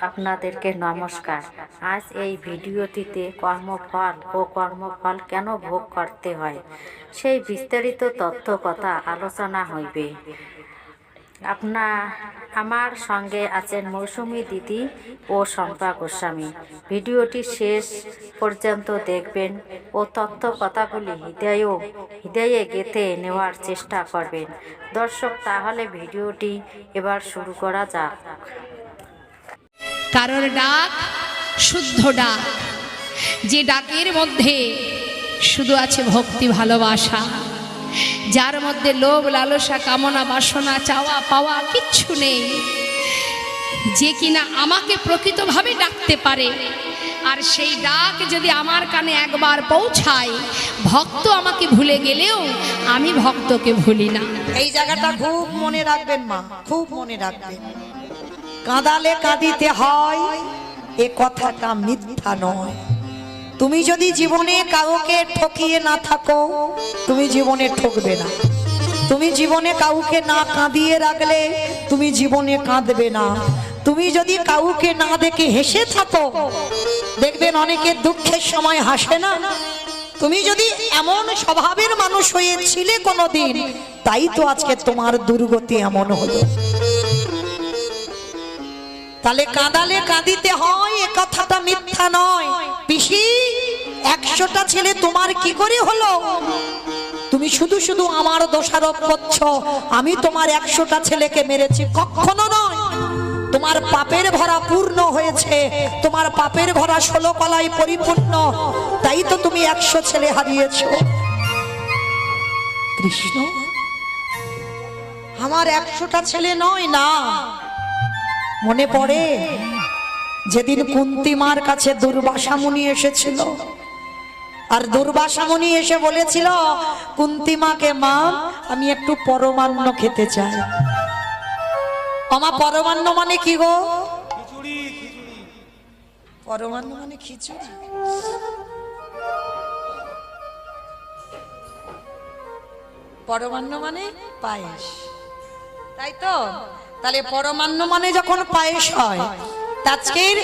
আপনাদেরকে নমস্কার। আজ এই ভিডিওটিতে কর্মফল ও কর্মফল কেন ভোগ করতে হয় সেই বিস্তারিত তথ্য কথা আলোচনা হইবে। আমার সঙ্গে আছেন মৌসুমী দিদি ও শম্পা গোস্বামী। ভিডিওটি শেষ পর্যন্ত দেখবেন ও তথ্য কথাগুলি হৃদয়ে গেঁথে নেওয়ার চেষ্টা করবেন। দর্শক, তাহলে ভিডিওটি এবার শুরু করা যাক। কারোর ডাক শুদ্ধ ডাক, যে ডাকের মধ্যে শুধু আছে ভক্তি ভালোবাসা, যার মধ্যে লোভ লালসা কামনা বাসনা চাওয়া পাওয়া কিচ্ছু নেই, যে কিনা আমাকে প্রকৃতভাবে ডাকতে পারে। আর সেই ডাক যদি আমার কানে একবার পৌঁছায়, ভক্ত আমাকে ভুলে গেলেও আমি ভক্তকে ভুলি না। এই জায়গাটা খুব মনে রাখবেন মা, খুব মনে রাখবেন। কাঁদালে কাঁদিতে হয়, এ কথাটা মিথ্যা নয়। তুমি যদি জীবনে কাউকে ঠকিয়ে না থাকো, তুমি জীবনে ঠকবে না। তুমি জীবনে কাউকে না কাঁদিয়ে রাখলে, তুমি জীবনে কাঁদবে না। তুমি যদি কাউকে না দেখে হেসে থাকো, দেখবেন অনেকে দুঃখের সময় হাসে না। তুমি যদি এমন স্বভাবের মানুষ হয়েছিলে কোনোদিন, তাই তো আজকে তোমার দুর্গতি এমন হলো। তাহলে কাঁদালে কাঁদিতে হয়, এ কথাটা মিথ্যা নয়। পিসি, 100টা ছেলে তোমার কি করে হলো? তুমি শুধু শুধু আমার দোষারোপ করছো, আমি তোমার 100টা ছেলেকে মেরেছি, কখনো নয়। তোমার পাপের ভরা পূর্ণ হয়েছে, তোমার পাপের ভরা 16 কলায় পরিপূর্ণ, তাই তো তুমি 100 ছেলে হারিয়েছো। কৃষ্ণ, আমার 100টা ছেলে নয় না। মনে পড়ে যেদিন কুন্তী মার কাছে দুর্বাসা মুনি এসেছিল, আর দুর্বাসা মুনি এসে বলেছিল কুন্তী মাকে, মা আমি একটু পরমান্ন খেতে চাই। আমা পরমান্ন মানে কি গো? পরমান্ন মানে খিচুড়ি। পরমান্ন মানে পায়েস, তাই তো? তাহলে পরমান্ন মানে যখন পায়েস হয়, আজকের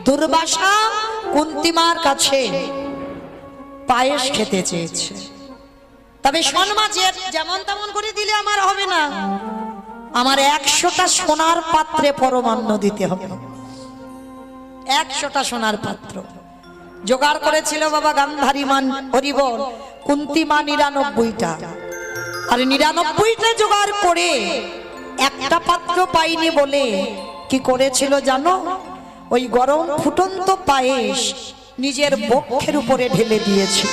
দুর্বাসা কুন্তী মার কাছে পায়েস খেতে চেয়েছে। তবে শোন মা, যেমন তেমন করে দিলে আমার হবে না, আমার 100টা সোনার পাত্রে পরমান্ন দিতে হবে। 100টা সোনার পাত্র জোগাড় করেছিল বাবা গান্ধারী মান, হরিবল। কুন্তী মা 99টা, আর 99টা জোগাড় করে একটা পাত্র পাইনি বলে কি করেছিল জানো? ওই গরম ফুটন্ত পায়েস নিজের বক্ষের উপরে ঢেলে দিয়েছে।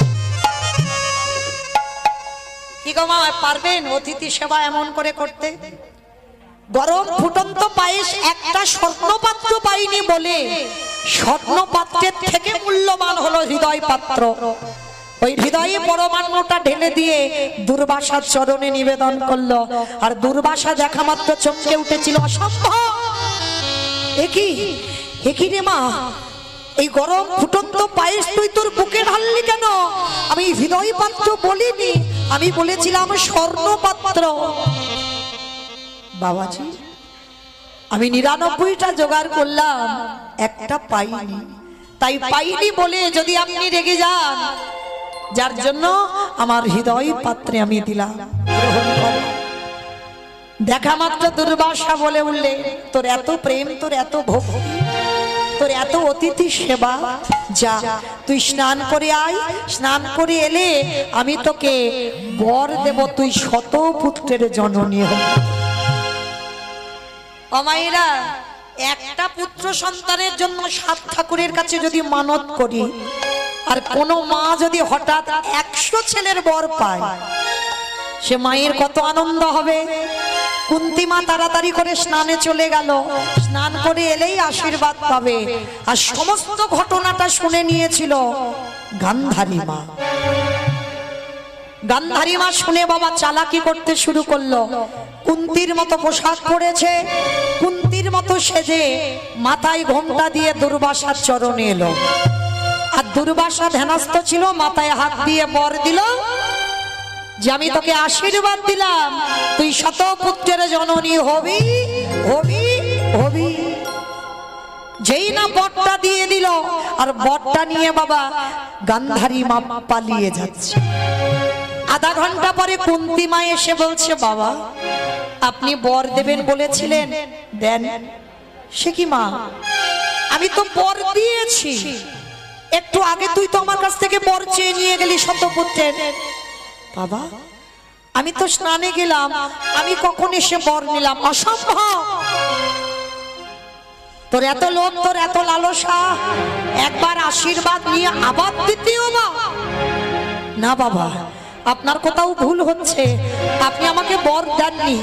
কি গো মা, পারবেন অতিথি সেবা এমন করে করতে? গরম ফুটন্ত পায়েস একটা স্বর্ণপাত্র পাইনি বলে স্বর্ণপাত্রের থেকে মূল্যবান হলো হৃদয় পাত্র। ওই হৃদয়ে পরমান্নটা ঢেলে দিয়ে দুর্বাসার চরণে নিবেদন করলো। আর দুর্বাসা দেখা মাত্র চমকে উঠেছিল, অসম্ভব! একই রে মা, এই গরম ফুটন্ত পায়েস তুই তোর বুকে ঢাললি কেন? আমি হৃদয় পাত্র বলিনি, আমি বলেছিলাম স্বর্ণ পাত্র। বাবাজি, আমি 99টা জোগাড় করলাম, একটা পাইনি। তাই পাইনি বলে যদি আপনি রেগে যান, যার জন্য আমার হৃদয় পাত্রে আমি দিলাম, গ্রহণ করো। দেখা মাত্র দুর্বাসা বলে উঠলে, তোর এত প্রেম, তোর এত ভক্তি, তোর এত অতিথি সেবা, যা তুই স্নান করে আয়। স্নান করে এলে আমি তোকে বর দেব, তুই 100 পুত্রের জননী হবি। অমায়েরা, একটা পুত্র সন্তানের জন্য 7 ঠাকুরের কাছে যদি মানত করি, আর কোন মা যদি হঠাৎ 100 ছেলের বর পায়, সে মায়ের কত আনন্দ হবে। কুন্তী মা তাড়াতাড়ি করে স্নানে চলে গেল, স্নান করে এলেই আশীর্বাদ পাবে। আর সমস্ত ঘটনাটা শুনে নিয়েছিল গান্ধারী মা। গান্ধারী মা শুনে বাবা চালাকি করতে শুরু করলো। কুন্তীর মতো পোশাক পরেছে, কুন্তীর মতো সেজে মাথায় ঘোমটা দিয়ে দুর্বাসার চরণে এলো। আর দুর্বাসা ধ্যানস্থ ছিল, মাথায় হাত দিয়ে বর দিল যে আমি তোকে আশীর্বাদ দিলাম, তুই 100 পুত্রের জননী হবি, হবি, হবি। যেই না বরটা দিয়ে দিল, আর বরটা নিয়ে বাবা গান্ধারী মা পালিয়ে যাচ্ছে। আধা ঘন্টা পরে কুন্তী মা এসে বলছে, বাবা আপনি বর দেবেন বলেছিলেন, দেন। সে কি মা, আমি তো বর দিয়েছি, একটু আগে তুই তো আমার কাছ থেকে বর চেয়ে নিয়ে গেলি শতপুত্রের। বাবা আমি তো স্নানে গেলাম, আমি কখন এসে বর নিলাম? অসম্ভব, তোর এত লোভ, তোর এত লালসা, একবার আশীর্বাদ নিয়ে আবার দ্বিতীয় না। বাবা আপনার কোথাও ভুল হচ্ছে, আপনি আমাকে বর দেননি।